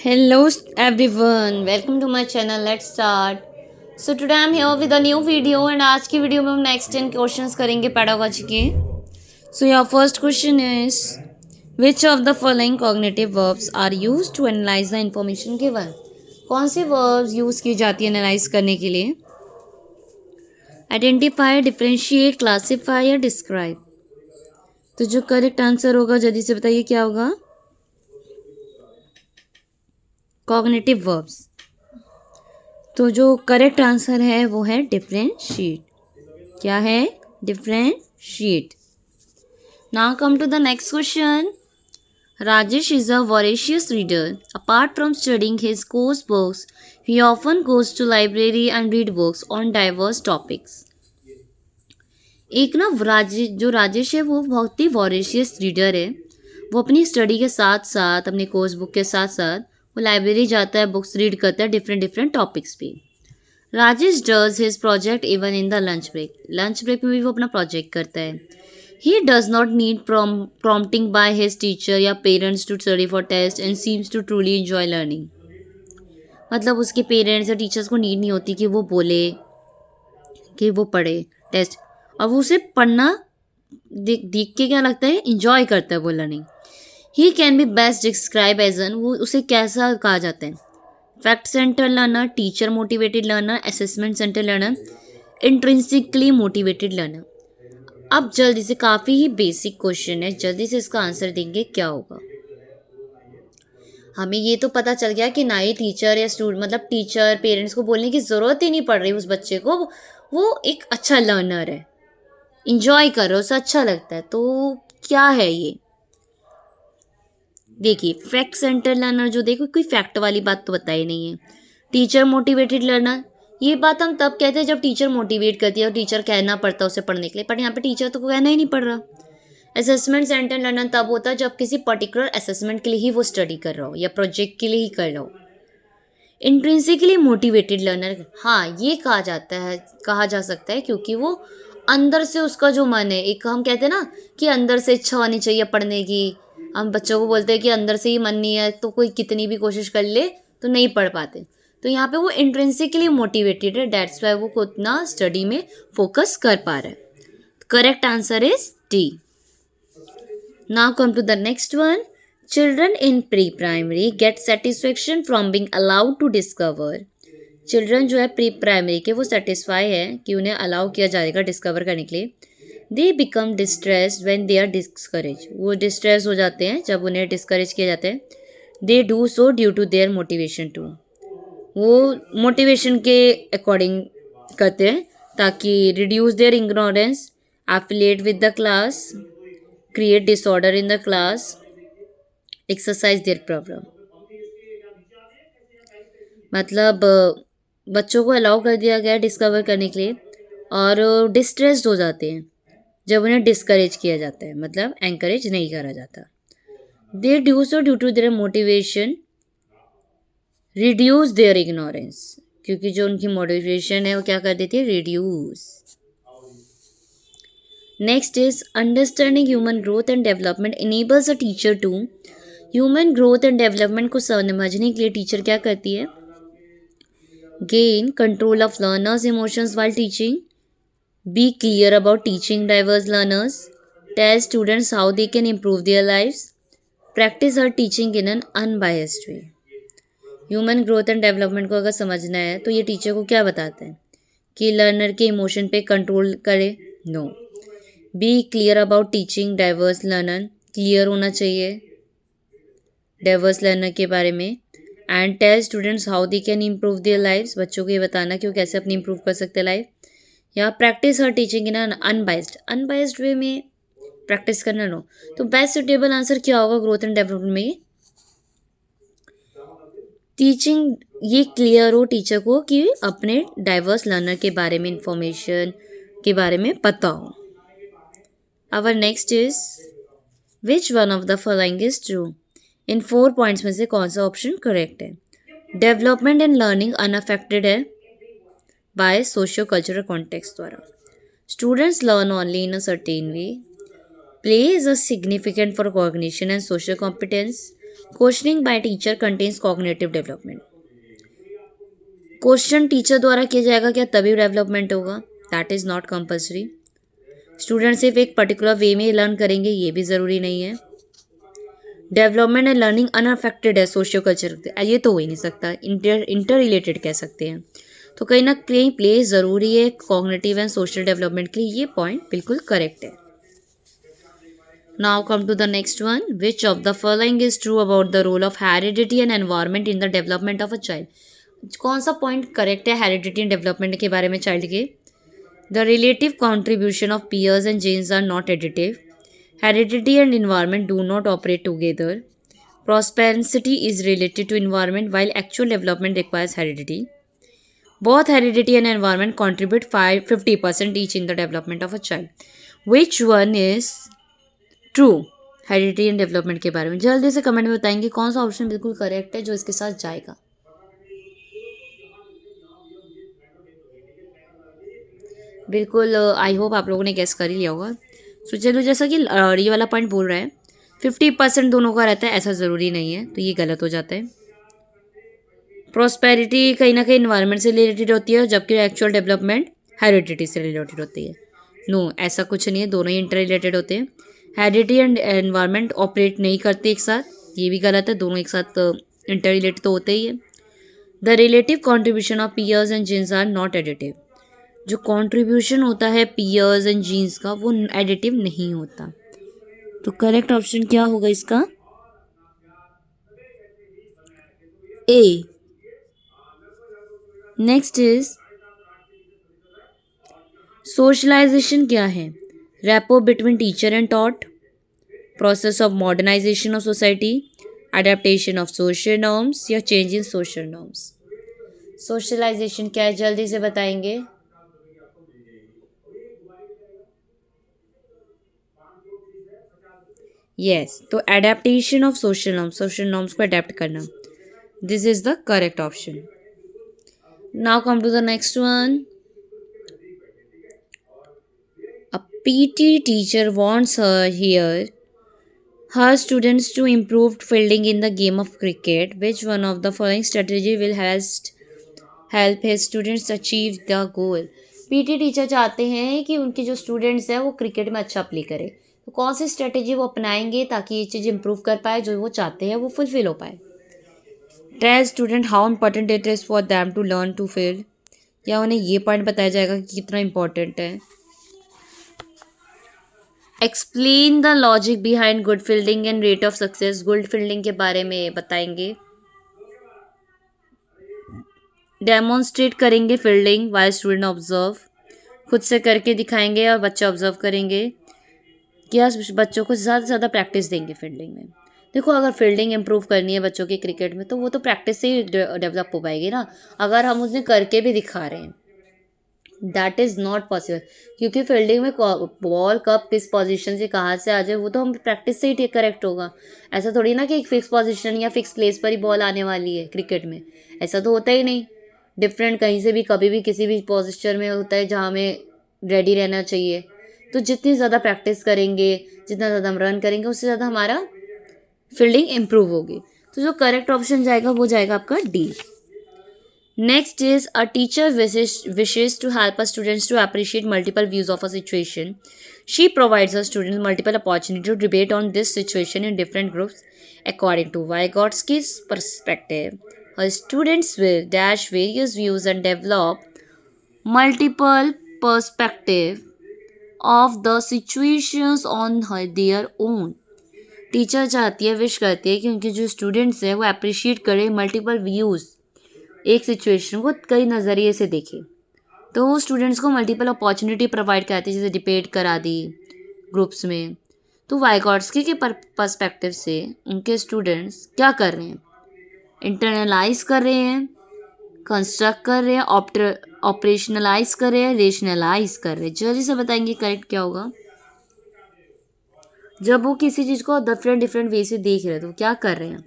Hello everyone, welcome to my channel. Let's start. So today I'm here with a new video and आज की video में हम next 10 questions करेंगे pedagogy के. So your first question is which of the following cognitive verbs are used to analyze the information given? कौन से verbs use की जाती है एनालाइज करने के लिए? आइडेंटिफाई, डिफ्रेंशिएट, क्लासीफाई या डिस्क्राइब. तो जो करेक्ट आंसर होगा जल्दी से बताइए क्या होगा. Cognitive verbs. तो जो करेक्ट आंसर है वो है डिफरेंशिएट. क्या है? Differentiate. Now come to the next question. Rajesh is a voracious reader. Apart from studying his course books, he often goes to library and read books on diverse topics. एक ना जो राजेश है वो बहुत ही वॉरेशियस रीडर है. वो अपनी स्टडी के साथ साथ अपने कोर्स बुक के साथ साथ वो लाइब्रेरी जाता है, बुक्स रीड करता है डिफरेंट टॉपिक्स पे. Rajesh does his project even in the lunch break. Lunch break में भी वो अपना प्रोजेक्ट करता है. He does not need prompting by his teacher या parents to study for test and seems to truly enjoy learning. मतलब उसके पेरेंट्स या टीचर्स को नीड नहीं होती कि वो बोले कि वो पढ़े टेस्ट, और वो उसे पढ़ना देख के क्या लगता है, इंजॉय करता है वो learning. He can be best describe as an, वो उसे कैसा कहा जाता है? Fact centre learner, teacher motivated learner, assessment centre learner, intrinsically motivated learner. अब जल्दी से, काफ़ी ही बेसिक क्वेश्चन है, जल्दी से इसका आंसर देंगे क्या होगा. हमें ये तो पता चल गया कि ना ही टीचर या स्टूडेंट, मतलब टीचर पेरेंट्स को बोलने की ज़रूरत ही नहीं पड़ रही उस बच्चे को. वो एक अच्छा लर्नर है, इंजॉय कर रहा है, उसे अच्छा लगता है. तो क्या है ये? देखिए, फैक्ट सेंटर लर्नर जो, देखो कोई फैक्ट वाली बात तो बताई नहीं है. टीचर मोटिवेटेड लर्नर, ये बात हम तब कहते हैं जब टीचर मोटिवेट करती है और टीचर कहना पड़ता है उसे पढ़ने के लिए, पर यहाँ पे टीचर तो कहना ही नहीं पड़ रहा. असेसमेंट सेंटर लर्नर तब होता है जब किसी पर्टिकुलर असेसमेंट के लिए ही वो स्टडी कर रहा हो या प्रोजेक्ट के लिए ही कर रहा हो. इंट्रिंसिकली मोटिवेटेड लर्नर, हाँ ये कहा जा सकता है क्योंकि वो अंदर से उसका जो मन है, एक हम कहते हैं ना कि अंदर से इच्छा होनी चाहिए पढ़ने की. हम बच्चों को बोलते हैं कि अंदर से ही मन नहीं है तो कोई कितनी भी कोशिश कर ले तो नहीं पढ़ पाते. तो यहाँ पे वो इंट्रिंसिकली मोटिवेटेड है, डेट्स वाई वो उतना स्टडी में फोकस कर पा रहा है. Correct answer is D. Now come to the next one. Children in pre primary get satisfaction from being allowed to discover. Children जो है प्री प्राइमरी के, वो सेटिस्फाई है कि उन्हें अलाउ किया जाएगा डिस्कवर करने के लिए. They become distressed when they are discourage. वो डिस्ट्रेस हो जाते हैं जब उन्हें डिस्करेज किया जाता है. They do so due to their motivation to. वो मोटिवेशन के अकॉर्डिंग करते हैं ताकि reduce their ignorance, affiliate with the class, create disorder in the class, exercise their problem. मतलब बच्चों को अलाउ कर दिया गया डिस्कवर करने के लिए और डिस्ट्रेस्ड हो जाते हैं जब उन्हें डिस्करेज किया जाता है, मतलब एंकरेज नहीं करा जाता. They do so due to their motivation reduce their ignorance, क्योंकि जो उनकी मोटिवेशन है वो क्या कर देती है, reduce. Next is understanding human growth and development enables a teacher to. Human growth and development को समझने के लिए टीचर क्या करती है? Gain control of learners emotions while teaching, be clear about teaching diverse learners, tell students how they can improve their lifes, practice her teaching in an unbiased way. Human growth and development को अगर समझना है तो ये teacher को क्या बताते हैं कि लर्नर के इमोशन पे कंट्रोल करे. No. Be clear about teaching diverse learner, clear होना चाहिए डाइवर्स लर्नर के बारे में. And tell students how they can improve their lifes, बच्चों को ये बताना कि वो कैसे अपनी इम्प्रूव कर सकते हैं लाइफ. या practise her teaching in unbiased way में प्रैक्टिस करना. नो. तो बेस्ट सुटेबल आंसर क्या होगा ग्रोथ एंड डेवलपमेंट में? टीचिंग, ये क्लियर हो टीचर को कि अपने डाइवर्स लर्नर के बारे में, इंफॉर्मेशन के बारे में पता हो. Our next is which one of the following is true. इन 4 पॉइंट्स में से कौन सा ऑप्शन करेक्ट है? डेवलपमेंट एंड लर्निंग अनअफेक्टेड है बाय सोशियो कल्चरल कॉन्टेक्स्ट द्वारा. Students learn only in a certain way. Play is a significant for cognition and social competence. Questioning by teacher contains cognitive development. Question teacher द्वारा किया जाएगा क्या तभी development होगा? That is not compulsory. Student सिर्फ एक particular way में learn करेंगे ये भी ज़रूरी नहीं है। डेवलपमेंट एंड लर्निंग अनअफेक्टेड है सोशियो कल्चर, ये तो हो ही नहीं सकता, इंटर रिलेटेड कह सकते हैं। तो कहीं ना कहीं प्ले ज़रूरी है कॉग्निटिव एंड सोशल डेवलपमेंट के लिए, ये पॉइंट बिल्कुल करेक्ट है। Now come to the next one, which of the following is true about the role of heredity and environment in the development of a child. कौन सा point correct है heredity and development के बारे में child के? The relative contribution of peers and genes are not additive. Heredity and environment do not operate together. Prosperity is related to environment while actual development requires heredity. Both heredity and environment contribute 50% each in the development of a child. Which one is true? Heredity and development के बारे में जल्दी से comment में बताएंगे कौन सा option बिल्कुल करेक्ट है जो इसके साथ जाएगा। बिल्कुल आई होप आप लोगों ने गेस कर ही लिया होगा। सो चलो, जैसा कि ये वाला पॉइंट बोल रहा है 50% दोनों का रहता है, ऐसा ज़रूरी नहीं है, तो ये गलत हो जाता है। प्रॉस्पेरिटी कहीं ना कहीं इन्वायरमेंट से रिलेटेड होती है, जबकि एक्चुअल डेवलपमेंट हेरिडिटी से रिलेटेड होती है। नो, ऐसा कुछ नहीं है, दोनों ही इंटर रिलेटेड होते हैं। हेरिडिटी एंड एनवायरमेंट ऑपरेट नहीं करते एक साथ, ये भी गलत है, दोनों एक साथ इंटर रिलेटेड तो होते ही है। The relative contribution of peers and genes are not additive. जो कंट्रीब्यूशन होता है पीयर्स एंड जीन्स का वो एडिटिव नहीं होता। तो करेक्ट ऑप्शन क्या होगा इसका? ए। नेक्स्ट इज सोशलाइजेशन क्या है? Rapport between teacher and taught, process of modernisation of society, adaptation of social norms या change in social norms. Socialisation क्या है जल्दी से बताएंगे। यस, तो एडेप्टेशन ऑफ सोशल नॉर्म्स को अडेप्ट करना, this is the correct option. Now come to the next one. A PT teacher wants her students to improve fielding in the game of cricket. Which one of the following strategy will help his students achieve the goal? PT teacher चाहते हैं कि उनके जो students हैं वो cricket में अच्छा play करें, तो कौन सी स्ट्रेटेजी वो अपनाएंगे ताकि ये चीज़ इंप्रूव कर पाए, जो वो चाहते हैं वो फुलफिल हो पाए। Tell student how important it is for them to learn to field, या उन्हें ये पॉइंट बताया जाएगा कि कितना इम्पोर्टेंट है। Explain the logic behind good fielding and rate of success. Good fielding के बारे में बताएंगे, डेमोन्स्ट्रेट करेंगे फील्डिंग वाइल स्टूडेंट ऑब्जर्व, खुद से करके दिखाएंगे और बच्चे ऑब्जर्व करेंगे, क्या बच्चों को ज़्यादा से ज़्यादा प्रैक्टिस देंगे फील्डिंग में। देखो, अगर फील्डिंग इंप्रूव करनी है बच्चों की क्रिकेट में तो वो तो प्रैक्टिस से ही डेवलप हो पाएगी ना। अगर हम उन्हें करके भी दिखा रहे हैं दैट इज़ नॉट पॉसिबल, क्योंकि फील्डिंग में बॉल कब किस पोजीशन से कहाँ से आ जाए वो तो हम प्रैक्टिस से ही करेक्ट होगा। ऐसा थोड़ी ना कि एक फिक्स पोजीशन या फिक्स प्लेस पर ही बॉल आने वाली है क्रिकेट में, ऐसा तो होता ही नहीं। डिफरेंट कहीं से भी कभी भी किसी भी पोजीशन में होता है जहाँ हमें रेडी रहना चाहिए। तो जितनी ज़्यादा प्रैक्टिस करेंगे, जितना ज़्यादा हम रन करेंगे, उससे ज़्यादा हमारा फील्डिंग इम्प्रूव होगी। तो जो करेक्ट ऑप्शन जाएगा वो जाएगा आपका D. Next is a teacher wishes to help her students to appreciate multiple views of a situation. She provides her students multiple opportunities to debate on this situation in different groups according to Vygotsky's perspective. Her students will dash various views and develop multiple perspectives of the situations on their own. Teacher चाहती है, wish करती है कि उनके जो students हैं वो appreciate करें मल्टीपल व्यूज़, एक सिचुएशन को कई नज़रिए से देखें। तो वो स्टूडेंट्स को मल्टीपल अपॉर्चुनिटी प्रोवाइड कराती है, जैसे डिबेट करा दी ग्रुप्स में। तो वाइगॉट्स्की के पर्सपेक्टिव से उनके स्टूडेंट्स क्या कर रहे हैं? इंटरनलाइज कर रहे हैं, कंस्ट्रक्ट कर रहे हैं, ऑपरेशनलाइज कर रहे हैं, रेशनलाइज कर रहे हैं। जल्दी से बताएंगे करेक्ट क्या होगा। जब वो किसी चीज़ को डिफरेंट वे से देख रहे हैं तो क्या कर रहे हैं?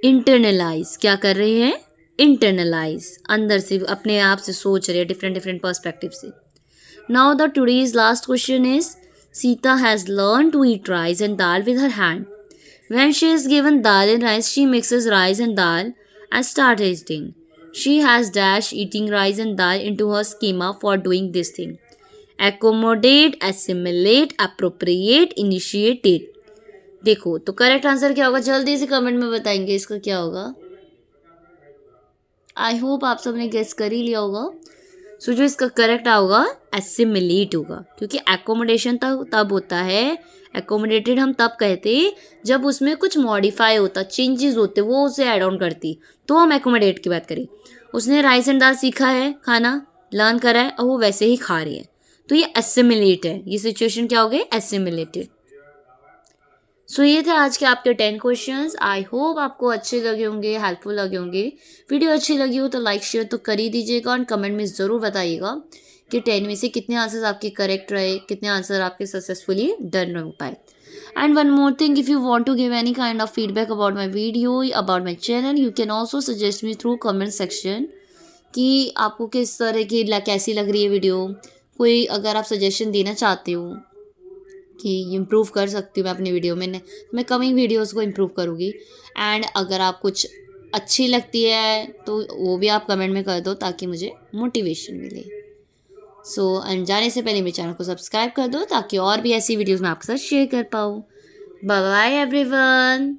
इंटरनलाइज। क्या कर रहे हैं? इंटरनलाइज, अंदर से अपने आप से सोच रहे हैं डिफरेंट पर्सपेक्टिव से। Now the today's last question is, Sita has learn to eat rice and dal with her hand When she is given dal and rice, she mixes rice and dal and starts eating. She has dashed eating rice and dal into her schema for doing this thing. Accommodate, assimilate, appropriate, initiate. देखो तो correct answer क्या होगा, जल्दी से comment में बताएंगे इसका क्या होगा. आई होप आप सबने गेस कर ही लिया होगा. सो जो इसका करेक्ट होगा एसिमिलेट होगा, क्योंकि एकोमोडेशन तब होता है, एकोमोडेटेड हम तब कहते जब उसमें कुछ मॉडिफाई होता, चेंजेस होते, वो उसे ऐड ऑन करती, तो हम एकोमोडेट की बात करें. उसने राइस एंड दाल सीखा है, खाना लर्न करा है और वो वैसे ही खा रही है, तो ये एसिमिलेट है. ये सिचुएशन क्या हो गई, एसिमिलेटेड. सो ये थे आज के आपके 10 क्वेश्चंस. आई होप आपको अच्छे लगे होंगे, हेल्पफुल लगे होंगे. वीडियो अच्छी लगी हो तो लाइक शेयर तो कर ही दीजिएगा और कमेंट में ज़रूर बताइएगा कि 10 में से कितने आंसर्स आपके करेक्ट रहे, कितने आंसर आपके सक्सेसफुली डन हो पाए. And one more thing, if you want to give any kind of feedback about my video, about my channel, you can also suggest me through comment section कि आपको किस तरह की कैसी लग रही है वीडियो. कोई अगर आप सजेशन देना चाहते हो कि इम्प्रूव कर सकती हूँ मैं अपनी वीडियो में, मैं कमिंग वीडियोस को इम्प्रूव करूँगी. एंड अगर आप कुछ अच्छी लगती है तो वो भी आप कमेंट में कर दो ताकि मुझे मोटिवेशन मिले. सो एंड जाने से पहले मेरे चैनल को सब्सक्राइब कर दो ताकि और भी ऐसी वीडियोस मैं आपके साथ शेयर कर पाऊँ. Bye bye everyone.